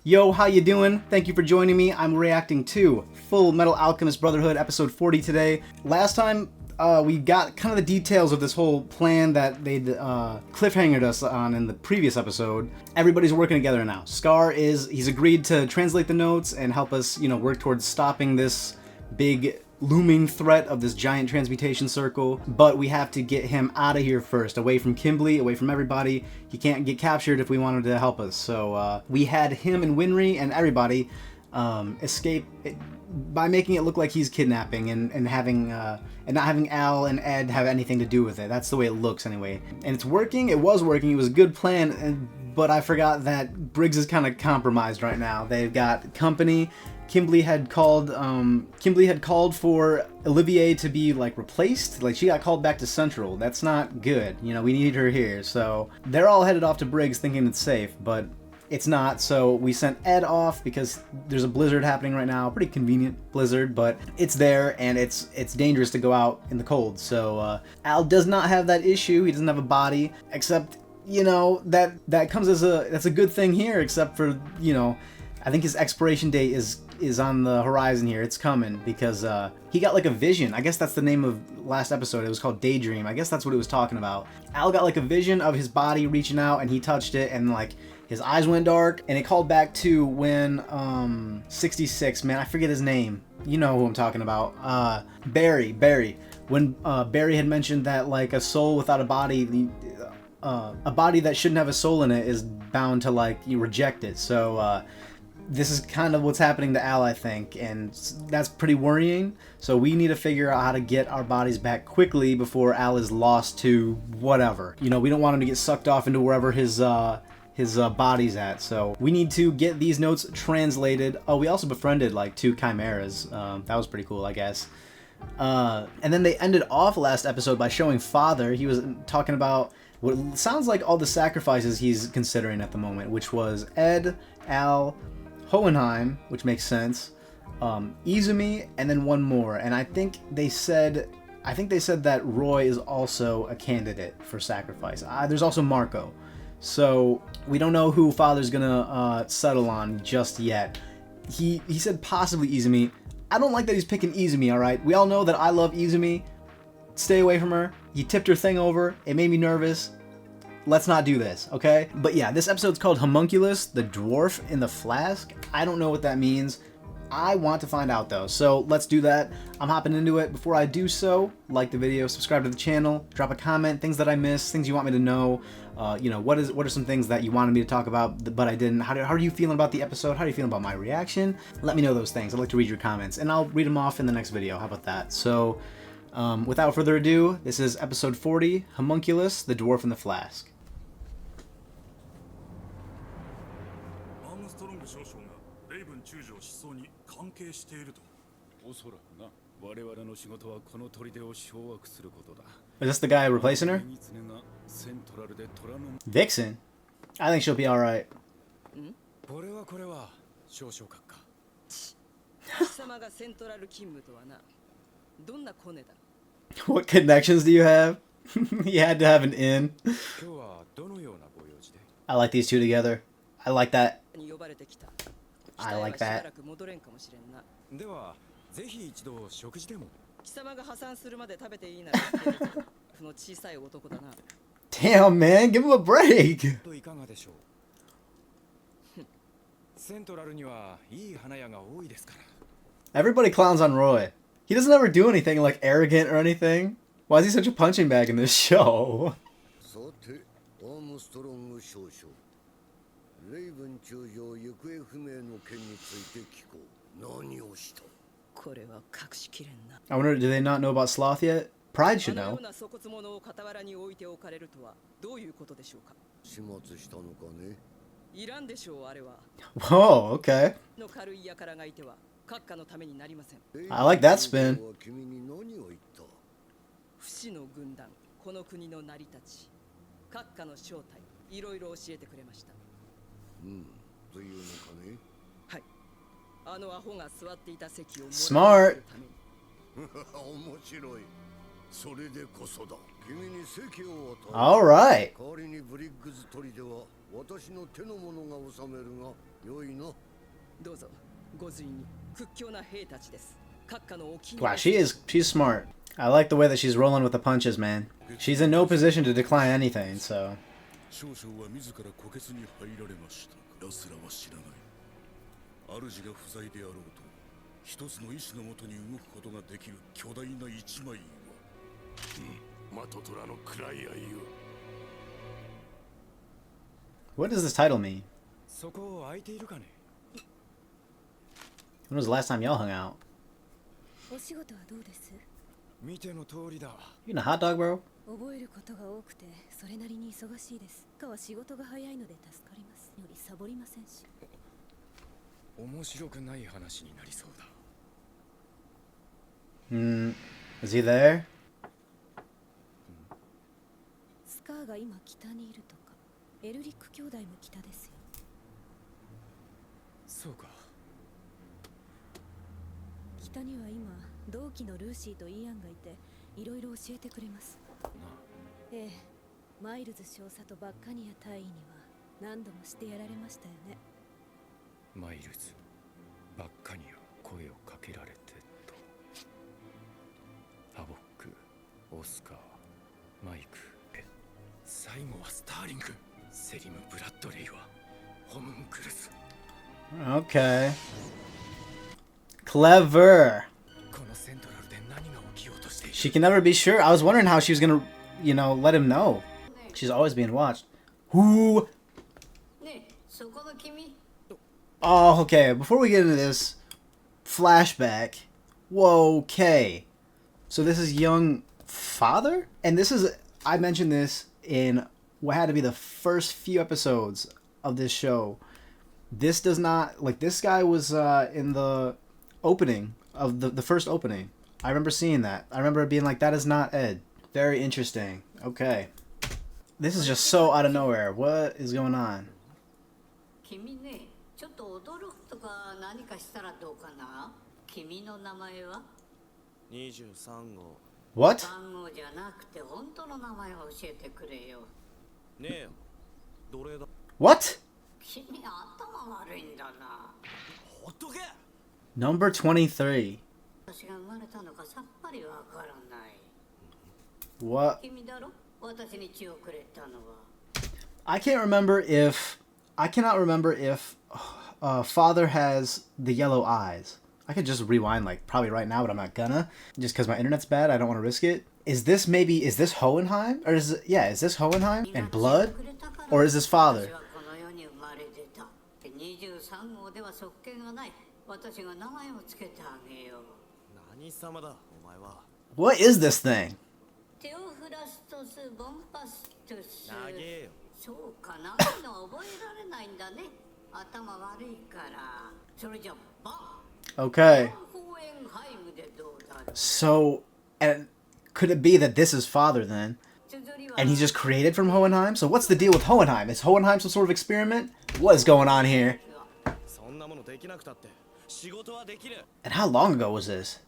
Yo, how you doing? Thank you for joining me. I'm reacting to Fullmetal Alchemist Brotherhood episode 40 today. Last time, we got kind of the details of this whole plan that they'd cliffhangered us on in the previous episode. Everybody's working together now. Scar he's agreed to translate the notes and help us, work towards stopping this big looming threat of this giant transmutation circle, but we have to get him out of here first, away from Kimblee, away from everybody. He can't get captured if we want him to help us. So we had him and Winry and everybody escape by making it look like he's kidnapping and not having Al and Ed have anything to do with it. That's the way it looks anyway. And it's working. It was working. It was a good plan, but I forgot that Briggs is kind of compromised right now. They've got company. Kimblee had called for Olivier to be replaced. She got called back to Central. That's not good. We need her here. So they're all headed off to Briggs thinking it's safe, but it's not. So we sent Ed off because there's a blizzard happening right now. Pretty convenient blizzard, but it's there and it's dangerous to go out in the cold. So Al does not have that issue. He doesn't have a body, except that comes as that's a good thing here, except for I think his expiration date is on the horizon here. It's coming because he got a vision. I guess that's the name of last episode. It was called Daydream. I guess that's what it was talking about. Al got a vision of his body reaching out and he touched it and his eyes went dark and it called back to when 66, man, I forget his name. You know who I'm talking about. Barry. When Barry had mentioned that a soul without a body, a body that shouldn't have a soul in it is bound to you reject it. So this is kind of what's happening to Al, I think, and that's pretty worrying. So we need to figure out how to get our bodies back quickly before Al is lost to whatever. We don't want him to get sucked off into wherever his body's at. So we need to get these notes translated. Oh, we also befriended 2 chimeras. That was pretty cool, I guess. And then they ended off last episode by showing Father. He was talking about what sounds like all the sacrifices he's considering at the moment, which was Ed, Al, Hohenheim, which makes sense, Izumi, and then one more. And I think they said that Roy is also a candidate for sacrifice. There's also Marco. So we don't know who Father's gonna settle on just yet. He said possibly Izumi. I don't like that he's picking Izumi, alright? We all know that I love Izumi. Stay away from her. He tipped her thing over. It made me nervous. Let's not do this, okay? But yeah, this episode's called Homunculus, the Dwarf in the Flask. I don't know what that means. I want to find out though, so let's do that. I'm hopping into it. Before I do so, like the video, subscribe to the channel, drop a comment, things that I missed, things you want me to know. What are some things that you wanted me to talk about but I didn't? How are you feeling about the episode? How are you feeling about my reaction? Let me know those things. I'd like to read your comments, and I'll read them off in the next video. How about that? So, without further ado, this is episode 40, Homunculus, the Dwarf in the Flask. Is this the guy replacing her? Vixen? I think she'll be alright. What connections do you have? You had to have an in. I like these two together. I like that. I like that. Damn, man, give him a break. Everybody clowns on Roy. He doesn't ever do anything arrogant or anything. Why is he such a punching bag in this show? I wonder, do they not know about Sloth yet? Pride should know. Whoa, okay. I like that spin. Smart. All right. Wow, she's smart. I like the way that she's rolling with the punches, man. She's in no position to decline anything, so. What does this title mean? When was the last time y'all hung out? You eating a hot dog, bro? Is he there? Okay. Clever. She can never be sure. I was wondering how she was gonna, you know, let him know. She's always being watched. Who? Oh, okay. Before we get into this, flashback. Whoa, okay. So this is young father? And this is, I mentioned this in what had to be the first few episodes of this show. This does not, like, this guy was in the opening of the first opening. I remember seeing that. I remember it being like, that is not Ed. Very interesting. Okay. This is just so out of nowhere. What is going on? What? What? Number 23. What? I can't remember if... I cannot remember if Father has the yellow eyes. I could just rewind, like, probably right now, but I'm not gonna. Just because my internet's bad, I don't want to risk it. Is this maybe... Is this Hohenheim? Or is it... Yeah, is this Hohenheim? And blood? Or is this Father? What is this thing? Okay. So, and could it be that this is Father then? And he's just created from Hohenheim? So what's the deal with Hohenheim? Is Hohenheim some sort of experiment? What is going on here? And how long ago was this?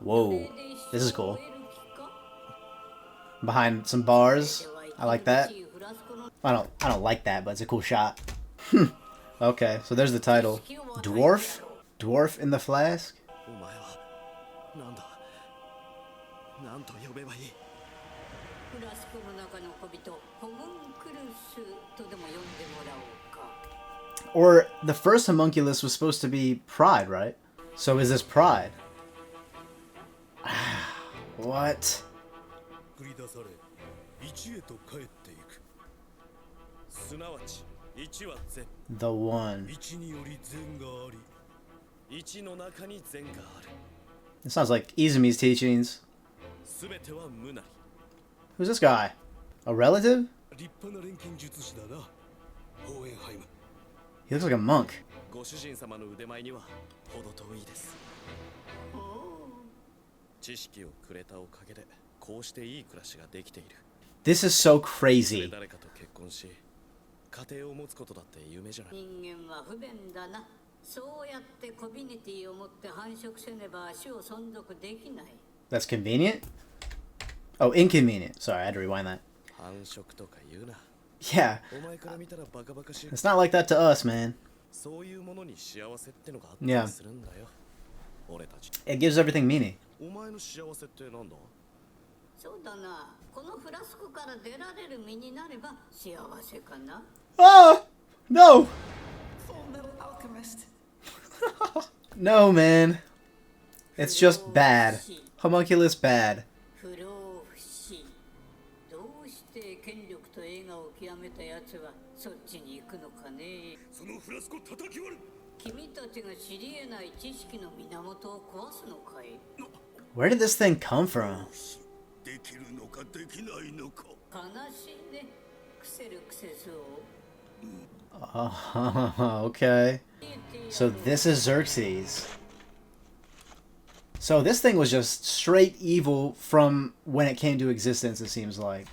Whoa, this is cool. Behind some bars. I like that. I don't like that, but it's a cool shot. Okay, so there's the title. Dwarf? Dwarf in the Flask? Or the first homunculus was supposed to be Pride, right? So is this Pride? What? The one. It sounds like Izumi's teachings. Who's this guy? A relative? He looks like a monk. This is so crazy. That's convenient? Oh, inconvenient. Sorry, I had to rewind that. Yeah. It's not like that to us, man. Yeah. It gives everything meaning. Ah! No! Fullmetal Alchemist. No, man. It's just bad. Homunculus bad. Where did this thing come from? Oh, okay. So this is Xerxes. So this thing was just straight evil from when it came to existence, it seems like.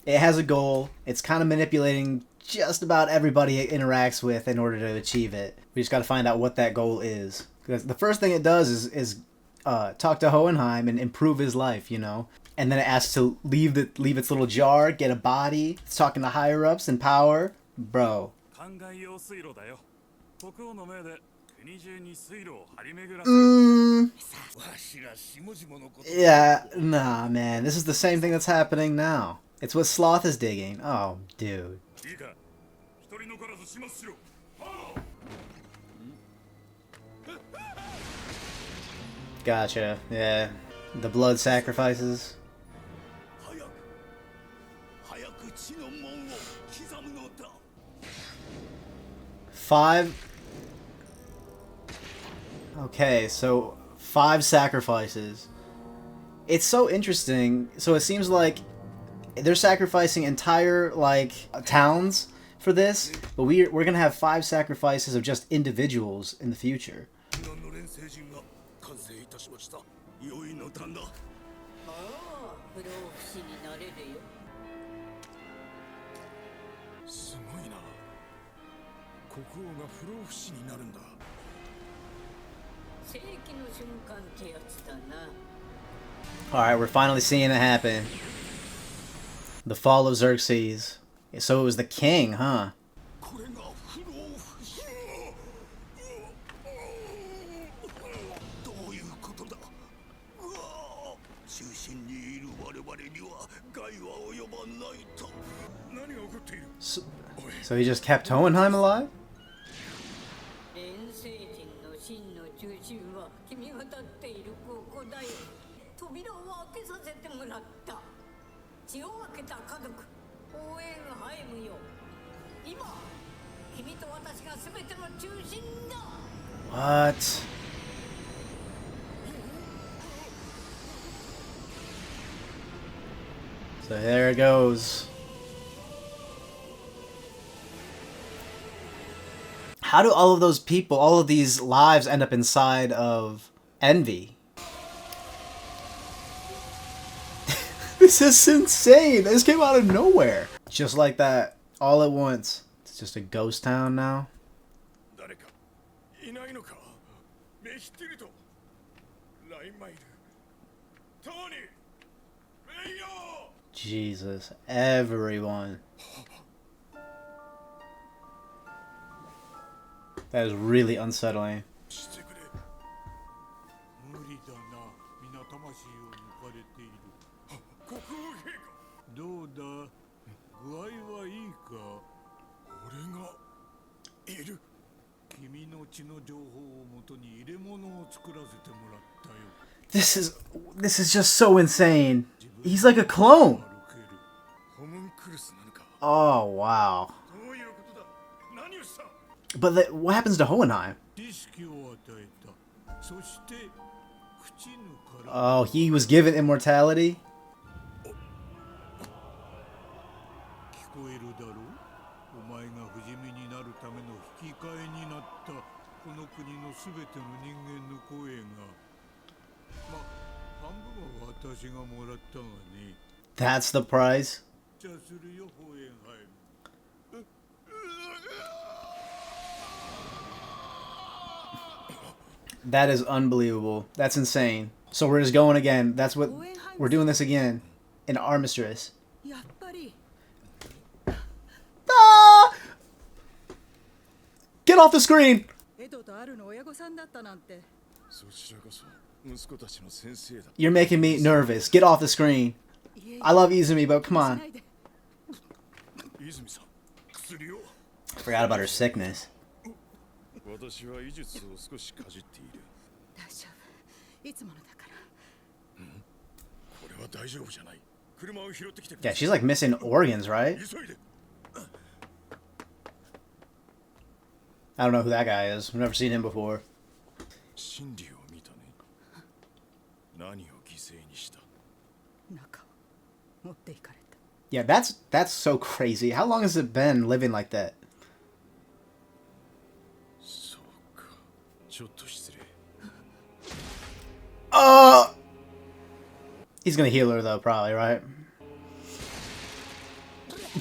It has a goal. It's kind of manipulating just about everybody it interacts with in order to achieve it. We just got to find out what that goal is. Because the first thing it does is talk to Hohenheim and improve his life, you know? And then it asks to leave its little jar, get a body. It's talking to higher-ups and power. Bro. Yeah, nah, man. This is the same thing that's happening now. It's what Sloth is digging. Oh, dude. Gotcha, yeah. The blood sacrifices. Five. Okay, so 5 sacrifices. It's so interesting. So it seems like they're sacrificing entire, like, towns for this, but we're gonna have 5 sacrifices of just individuals in the future. Alright, we're finally seeing it happen. The fall of Xerxes. So it was the king, huh? So he just kept Hohenheim alive? What? So there it goes. How do all of those people, all of these lives end up inside of Envy? This is insane. This came out of nowhere. Just like that, all at once. It's just a ghost town now. Jesus, everyone. That is really unsettling. This is just so insane. He's like a clone. Oh, wow. But what happens to Hohenheim? Oh, he was given immortality? That's the prize? That is unbelievable. That's insane. So we're just going again. That's what... We're doing this again. an armistris. やっぱり Ah! Get off the screen! エドとアルの親御さんだったなんて。 You're making me nervous. Get off the screen. I love Izumi, but come on. Forgot about her sickness. 大丈夫。いつものだから。 Yeah, she's like missing organs, right? I don't know who that guy is. I've never seen him before. Yeah, that's so crazy. How long has it been living like that? He's gonna heal her though, probably, right?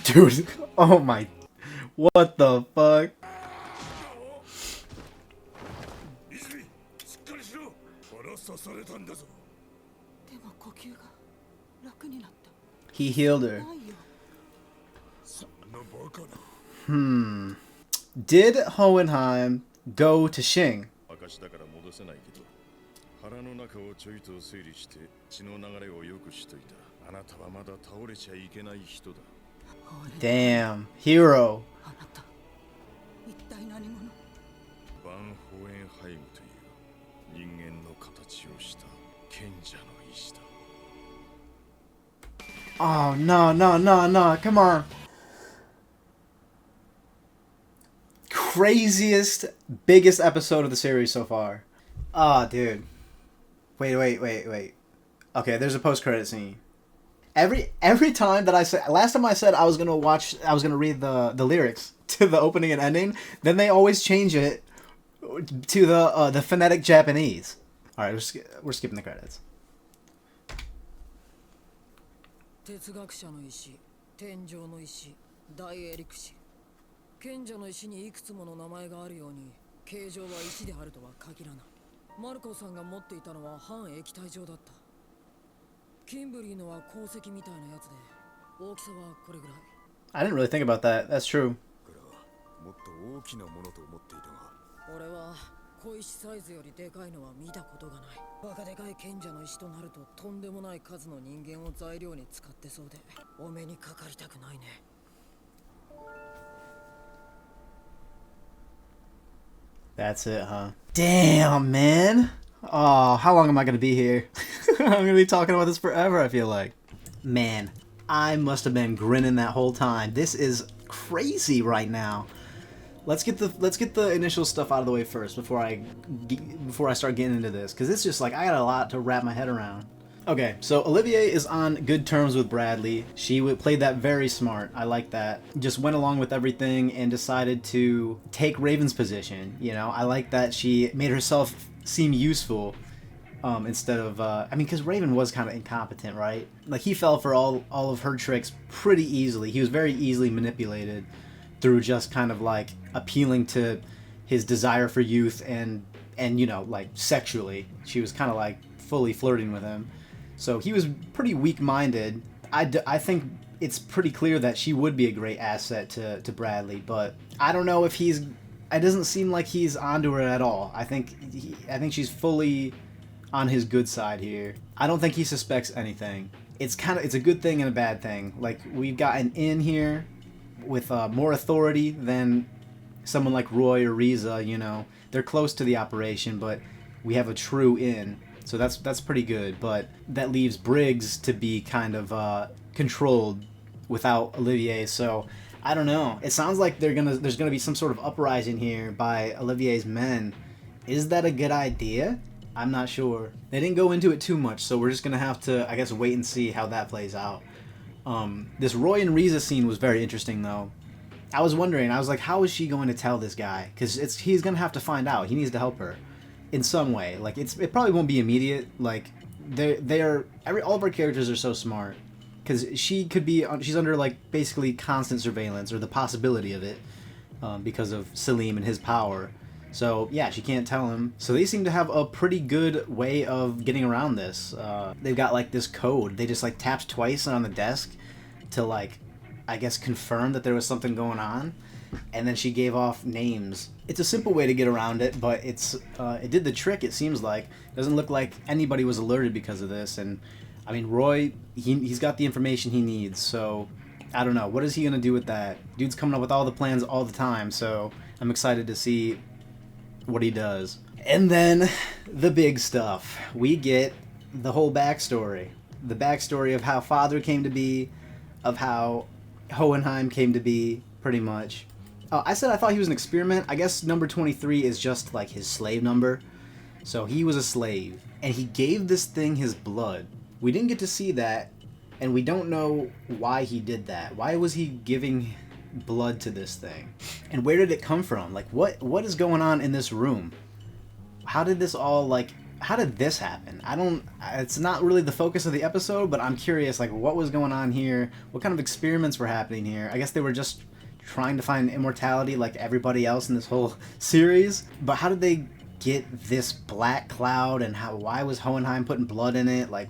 Dude, oh my, what the fuck? He healed her. Did Hohenheim go to Xing? Damn, hero. Oh, no, come on. Craziest, biggest episode of the series so far. Ah, dude. Wait. Okay, there's a post-credit scene. Every time that I said, last time I said I was gonna read the lyrics to the opening and ending, then they always change it to the phonetic Japanese. All right, we're skipping the credits. 哲学者の石、天上の石、大エリクシ。賢者の石にいくつもの名前があるように、形状は石であるとは限らない。マルコさんが持っていたのは半液体状だった。キンブリーのは鉱石みたいなやつで、大きさはこれぐらい。I didn't really think about that. That's true. もっと大きなものと思っていたが。俺は小石サイズよりでかいのは見たことがない。バカでかい賢者の石となるととんでもない数の人間を材料に使ってそうで、お目にかかりたくないね。That's it, huh? Damn, man. Oh, how long am I gonna be here? I'm gonna be talking about this forever, I feel like. Man, I must have been grinning that whole time. This is crazy right now. Let's get the initial stuff out of the way first before I start getting into this, because it's just like I got a lot to wrap my head around. Okay, so Olivier is on good terms with Bradley. She played that very smart. I like that. Just went along with everything and decided to take Raven's position. You know, I like that she made herself seem useful instead of I mean, because Raven was kind of incompetent, right? Like he fell for all of her tricks pretty easily. He was very easily manipulated through just kind of like appealing to his desire for youth and you know, like sexually. She was kind of like fully flirting with him. So he was pretty weak-minded. I think it's pretty clear that she would be a great asset to Bradley, but I don't know if it doesn't seem like he's onto her at all. I think she's fully on his good side here. I don't think he suspects anything. It's a good thing and a bad thing. Like, we've got an in here with more authority than someone like Roy or Riza, you know. They're close to the operation, but we have a true in. So that's pretty good, but that leaves Briggs to be kind of controlled without Olivier. So I don't know. It sounds like there's gonna be some sort of uprising here by Olivier's men. Is that a good idea? I'm not sure. They didn't go into it too much, so we're just gonna have to, I guess, wait and see how that plays out. This Roy and Riza scene was very interesting, though. I was wondering. I was like, how is she going to tell this guy? Because he's gonna have to find out. He needs to help her in some way. Like it probably won't be immediate. Like all of our characters are so smart, because she's under like basically constant surveillance, or the possibility of it, because of Selim and his power. So yeah, she can't tell him. So they seem to have a pretty good way of getting around this. They've got like this code. They just like tapped twice on the desk to like, I guess, confirm that there was something going on. And then she gave off names. It's a simple way to get around it, but it did the trick, it seems like. It doesn't look like anybody was alerted because of this. And I mean, Roy, he's got the information he needs, so I don't know. What is he going to do with that? Dude's coming up with all the plans all the time, so I'm excited to see what he does. And then the big stuff. We get the whole backstory. The backstory of how Father came to be, of how Hohenheim came to be, pretty much. I said I thought he was an experiment. I guess number 23 is just like his slave number. So he was a slave, and he gave this thing his blood. We didn't get to see that, and we don't know why he did that. Why was he giving blood to this thing? And where did it come from? Like, what is going on in this room? How did this all, like, how did this happen? It's not really the focus of the episode, but I'm curious, like, what was going on here? What kind of experiments were happening here? I guess they were just trying to find immortality like everybody else in this whole series. But how did they get this black cloud, and why was Hohenheim putting blood in it? Like,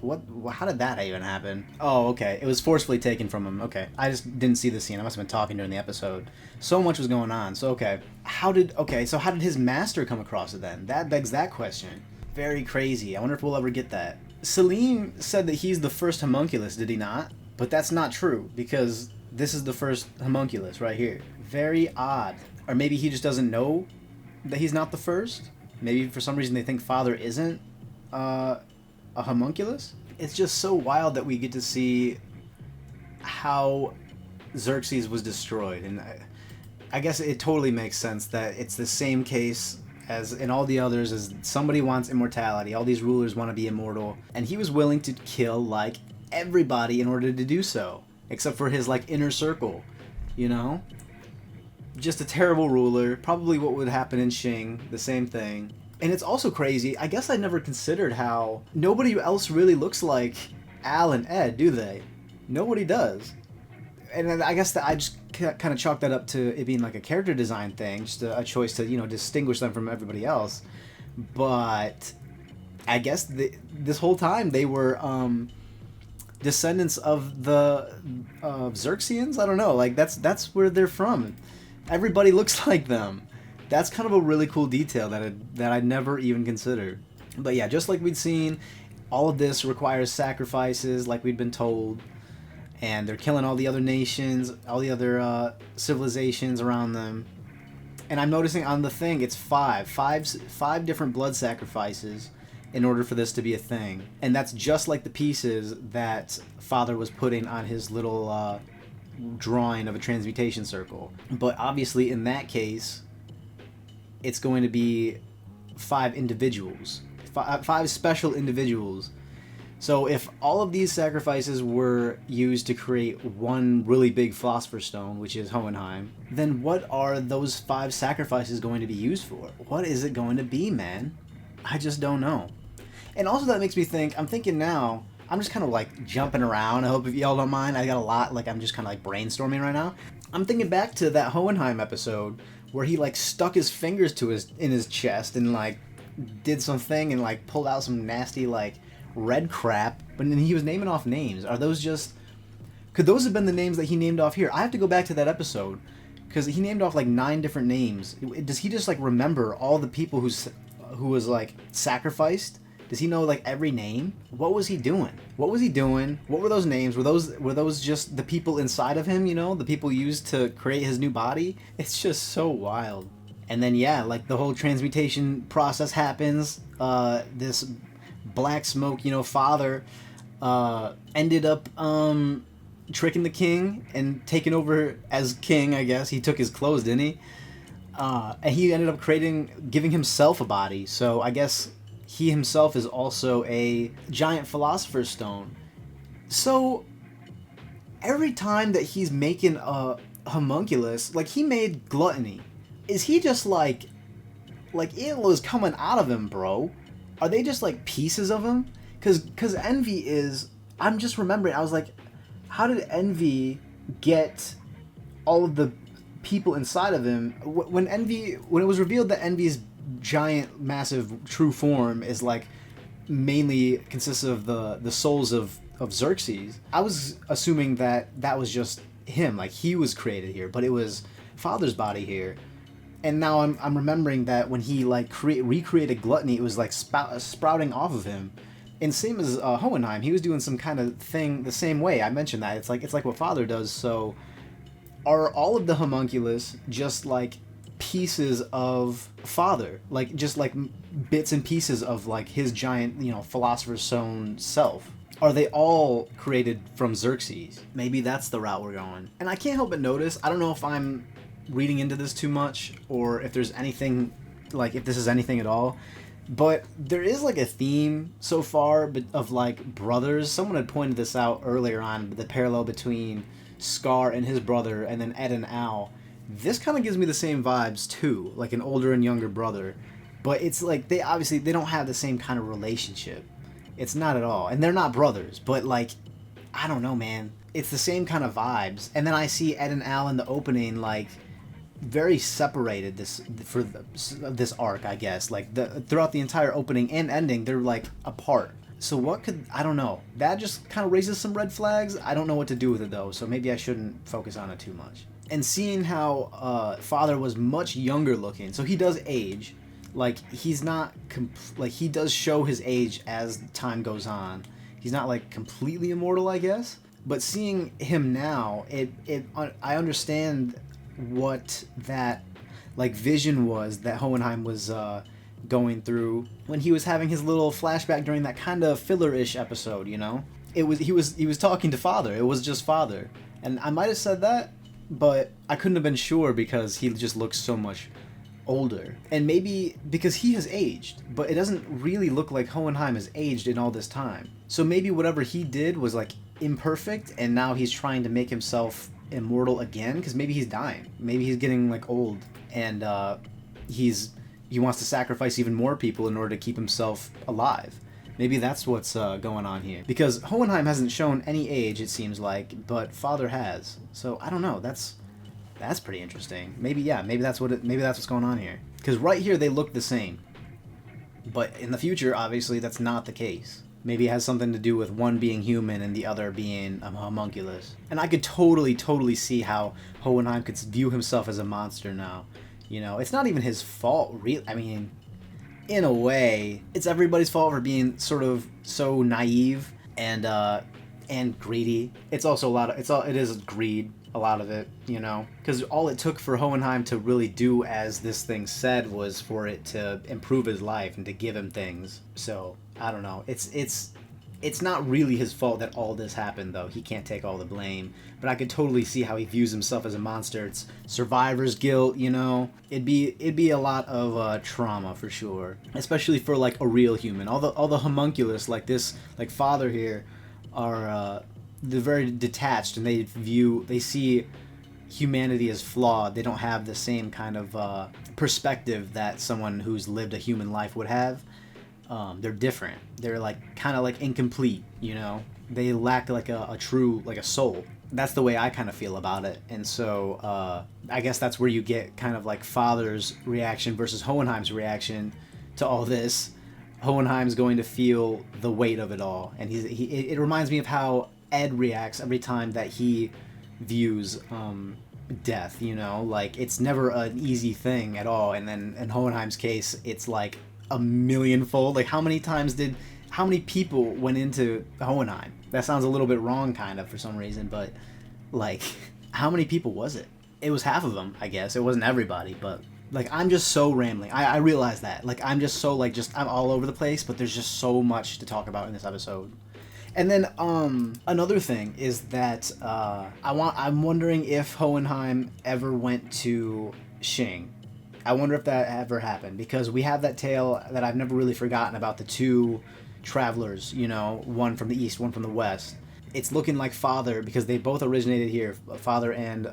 how did that even happen? Oh, okay. It was forcefully taken from him. Okay. I just didn't see the scene. I must have been talking during the episode. So much was going on. So, okay. How did his master come across it then? That begs that question. Very crazy. I wonder if we'll ever get that. Selim said that he's the first homunculus, did he not? But that's not true, because this is the first homunculus right here. Very odd. Or maybe he just doesn't know that he's not the first? Maybe for some reason they think Father isn't a homunculus? It's just so wild that we get to see how Xerxes was destroyed. And I guess it totally makes sense that it's the same case as in all the others, as somebody wants immortality. All these rulers want to be immortal. And he was willing to kill, like, everybody in order to do so. Except for his, like, inner circle, you know? Just a terrible ruler. Probably what would happen in Xing. The same thing. And it's also crazy. I guess I never considered how nobody else really looks like Al and Ed, do they? Nobody does. And I guess that I just kind of chalked that up to it being like a character design thing. Just a choice to, you know, distinguish them from everybody else. But I guess this whole time they were descendants of the Xerxes? I don't know. Like, that's where they're from. Everybody looks like them. That's kind of a really cool detail that I never even considered. But yeah, just like we'd seen, all of this requires sacrifices, like we'd been told. And they're killing all the other nations, all the other civilizations around them. And I'm noticing on the thing, it's five different blood sacrifices in order for this to be a thing. And that's just like the pieces that Father was putting on his little drawing of a transmutation circle. But obviously in that case, it's going to be 5 individuals. 5 special individuals. So if all of these sacrifices were used to create one really big philosopher's stone, which is Hohenheim, then what are those 5 sacrifices going to be used for? What is it going to be, man? I just don't know. And also that makes me think, I'm thinking now, I'm just kind of like jumping around. I hope if y'all don't mind. I got a lot, like I'm just kind of like brainstorming right now. I'm thinking back to that Hohenheim episode where he like stuck his fingers in his chest and like did something and like pulled out some nasty like red crap, but then he was naming off names. Are those just... Could those have been the names that he named off here? I have to go back to that episode, because he named off like 9 different names. Does he just like remember all the people who was like sacrificed? Does he know like every name? What was he doing? What was he doing? What were those names? Were those just the people inside of him, you know? The people used to create his new body? It's just so wild. And then yeah, like the whole transmutation process happens. This black smoke, you know, Father ended up tricking the king and taking over as king, I guess. He took his clothes, didn't he? And he ended up giving himself a body. So I guess he himself is also a giant philosopher's stone. So every time that he's making a homunculus, like he made gluttony, is he just like it was coming out of him, bro? Are they just like pieces of him? Because envy is... I'm just remembering, I was like, how did envy get all of the people inside of him? When it was revealed that envy's giant, massive, true form is like mainly consists of the souls of Xerxes. I was assuming that was just him, like he was created here, but it was Father's body here. And now I'm remembering that when he like recreated gluttony, it was like sprouting off of him. And same as Hohenheim, he was doing some kind of thing the same way. I mentioned that it's like what Father does. So are all of the homunculus just like pieces of Father, like just like bits and pieces of like his giant, philosopher's own self? Are they all created from Xerxes? Maybe that's the route we're going. And I can't help but notice, I don't know if I'm reading into this too much or if there's anything, like if this is anything at all, but there is like a theme so far of like brothers. Someone had pointed this out earlier on, the parallel between Scar and his brother and then Ed and Al. This kind of gives me the same vibes too, like an older and younger brother, but it's like they don't have the same kind of relationship. It's not at all. And they're not brothers, but like, I don't know, man. It's the same kind of vibes. And then I see Ed and Al in the opening, like, very separated this arc, I guess. Like, throughout the entire opening and ending, they're, like, apart. So what could... I don't know. That just kind of raises some red flags. I don't know what to do with it, though, so maybe I shouldn't focus on it too much. And seeing how Father was much younger looking, so he does age... Like, he's not, like, he does show his age as time goes on. He's not, like, completely immortal, I guess. But seeing him now, I understand what that, like, vision was that Hohenheim was going through when he was having his little flashback during that kind of filler-ish episode, he was talking to Father. It was just Father. And I might have said that, but I couldn't have been sure because he just looks so much older, and maybe because he has aged, but it doesn't really look like Hohenheim has aged in all this time. So maybe whatever he did was like imperfect, and now he's trying to make himself immortal again, because maybe he's dying, maybe he's getting like old, and he wants to sacrifice even more people in order to keep himself alive. Maybe that's what's going on here, because Hohenheim hasn't shown any age, it seems like, but Father has. So I don't know. That's pretty interesting. Maybe that's what's going on here. Because right here they look the same. But in the future, obviously, that's not the case. Maybe it has something to do with one being human and the other being a homunculus. And I could totally see how Hohenheim could view himself as a monster now. It's not even his fault, really. I mean, in a way, it's everybody's fault for being sort of so naive and greedy. It's also it is greed. A lot of it, because all it took for Hohenheim to really do as this thing said was for it to improve his life and to give him things. So I don't know. It's not really his fault that all this happened, though. He can't take all the blame. But I could totally see how he views himself as a monster. It's survivor's guilt, It'd be a lot of trauma for sure, especially for like a real human. All the homunculus like this, like Father here, are. They're very detached, and they see humanity as flawed. They don't have the same kind of perspective that someone who's lived a human life would have. They're different. They're like kind of like incomplete, They lack like a true, like a soul. That's the way I kind of feel about it. And so I guess that's where you get kind of like Father's reaction versus Hohenheim's reaction to all this. Hohenheim's going to feel the weight of it all, and it reminds me of how Ed reacts every time that he views death, like it's never an easy thing at all. And then in Hohenheim's case, it's like a millionfold. Like how many people went into Hohenheim? That sounds a little bit wrong kind of for some reason, but like how many people was it? It was half of them, I guess. It wasn't everybody, but like I'm just so rambling. I realize that. Like I'm just so like I'm all over the place, but there's just so much to talk about in this episode. And then another thing is that I'm wondering if Hohenheim ever went to Xing. I wonder if that ever happened, because we have that tale that I've never really forgotten about the two travelers, one from the east, one from the west. It's looking like Father, because they both originated here, Father and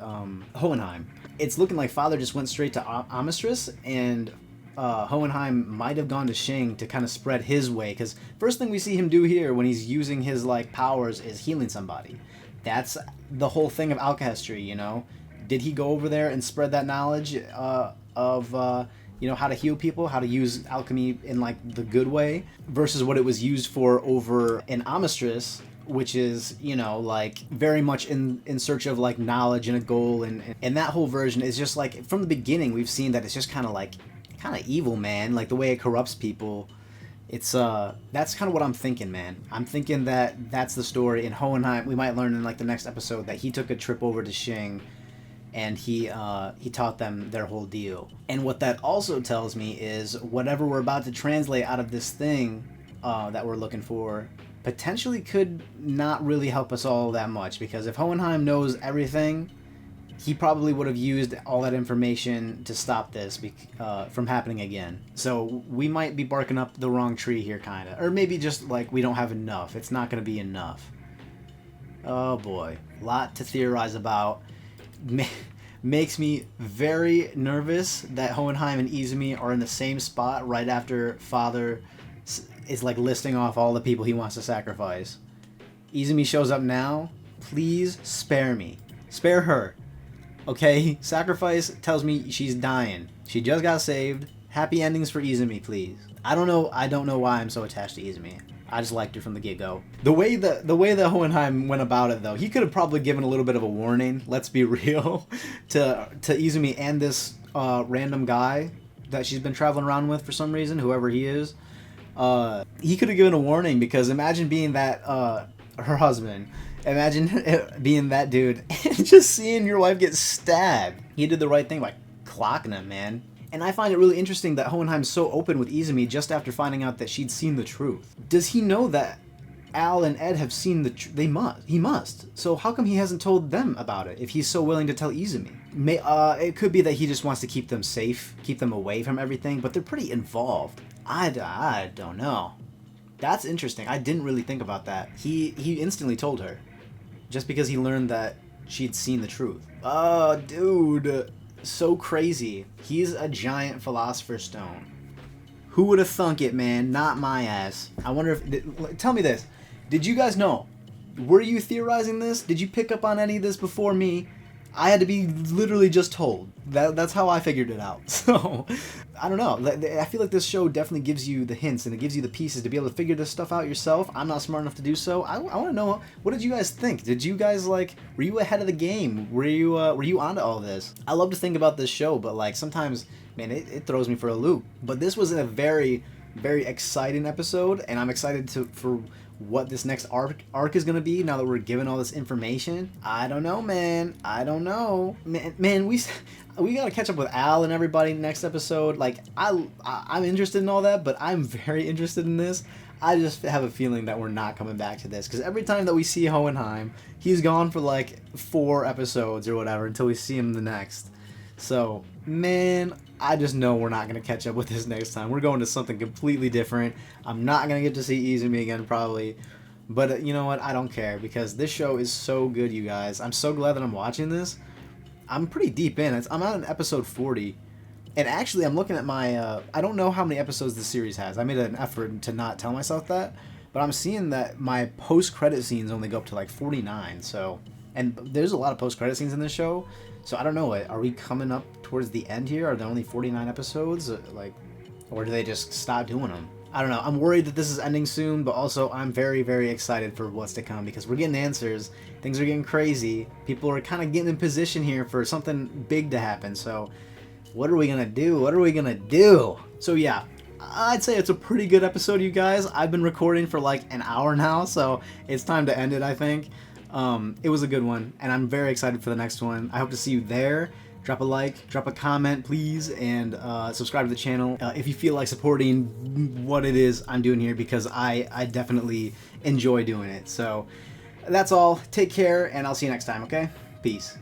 Hohenheim. It's looking like Father just went straight to amestris, and Hohenheim might have gone to Xing to kind of spread his way, because first thing we see him do here when he's using his like powers is healing somebody. That's the whole thing of alchemy, Did he go over there and spread that knowledge of you know, how to heal people, how to use alchemy in like the good way, versus what it was used for over in Amestris, which is, you know, like very much in search of like knowledge and a goal, and that whole version is just like from the beginning we've seen that it's just kind of evil, man, like the way it corrupts people. It's that's kind of what I'm thinking, man. I'm thinking that that's the story in Hohenheim. We might learn in like the next episode that he took a trip over to Xing, and he taught them their whole deal. And what that also tells me is whatever we're about to translate out of this thing that we're looking for potentially could not really help us all that much, because if Hohenheim knows everything, he probably would have used all that information to stop this from happening again. So we might be barking up the wrong tree here, kind of. Or maybe just like we don't have enough. It's not going to be enough. Oh boy. A lot to theorize about. Makes me very nervous that Hohenheim and Izumi are in the same spot right after Father is like listing off all the people he wants to sacrifice. Izumi shows up now. Please spare me. Spare her. Okay? Sacrifice tells me she's dying. She just got saved. Happy endings for Izumi, please. I don't know why I'm so attached to Izumi. I just liked her from the get-go. The way that Hohenheim went about it, though, he could have probably given a little bit of a warning, let's be real, to Izumi and this random guy that she's been traveling around with for some reason, whoever he is. He could have given a warning, because imagine being that her husband. Imagine being that dude and just seeing your wife get stabbed. He did the right thing by clocking him, man. And I find it really interesting that Hohenheim's so open with Izumi just after finding out that she'd seen the truth. Does he know that Al and Ed have seen the truth? He must. So how come he hasn't told them about it if he's so willing to tell Izumi? It could be that he just wants to keep them safe, keep them away from everything, but they're pretty involved. I don't know. That's interesting. I didn't really think about that. He instantly told her, just because he learned that she'd seen the truth. Oh, dude. So crazy. He's a giant philosopher's stone. Who would have thunk it, man? Not my ass. I wonder if... Tell me this. Did you guys know? Were you theorizing this? Did you pick up on any of this before me? I had to be literally just told. That's how I figured it out. So, I don't know. I feel like this show definitely gives you the hints and it gives you the pieces to be able to figure this stuff out yourself. I'm not smart enough to do so. I want to know, what did you guys think? Did you guys, like, were you ahead of the game? Were you onto all this? I love to think about this show, but, like, sometimes, man, it throws me for a loop. But this was a very, very exciting episode, and I'm excited for what this next arc is going to be now that we're given all this information. I don't know, man. I don't know. Man, we got to catch up with Al and everybody next episode. Like, I'm interested in all that, but I'm very interested in this. I just have a feeling that we're not coming back to this, because every time that we see Hohenheim, he's gone for like 4 episodes or whatever until we see him the next. So, man, I just know we're not going to catch up with this next time. We're going to something completely different. I'm not going to get to see Izumi again, probably. But you know what? I don't care, because this show is so good, you guys. I'm so glad that I'm watching this. I'm pretty deep in. I'm on episode 40. And actually, I'm looking at my... I don't know how many episodes the series has. I made an effort to not tell myself that. But I'm seeing that my post-credit scenes only go up to like 49. So, and there's a lot of post-credit scenes in this show. So I don't know, are we coming up towards the end here? Are there only 49 episodes? Or do they just stop doing them? I don't know. I'm worried that this is ending soon, but also I'm very, very excited for what's to come, because we're getting answers. Things are getting crazy. People are kind of getting in position here for something big to happen. So what are we going to do? What are we going to do? So yeah, I'd say it's a pretty good episode, you guys. I've been recording for like an hour now, so it's time to end it, I think. It was a good one, and I'm very excited for the next one. I hope to see you there. Drop a like, drop a comment, please, and subscribe to the channel if you feel like supporting what it is I'm doing here, because I definitely enjoy doing it. So that's all. Take care, and I'll see you next time, okay? Peace.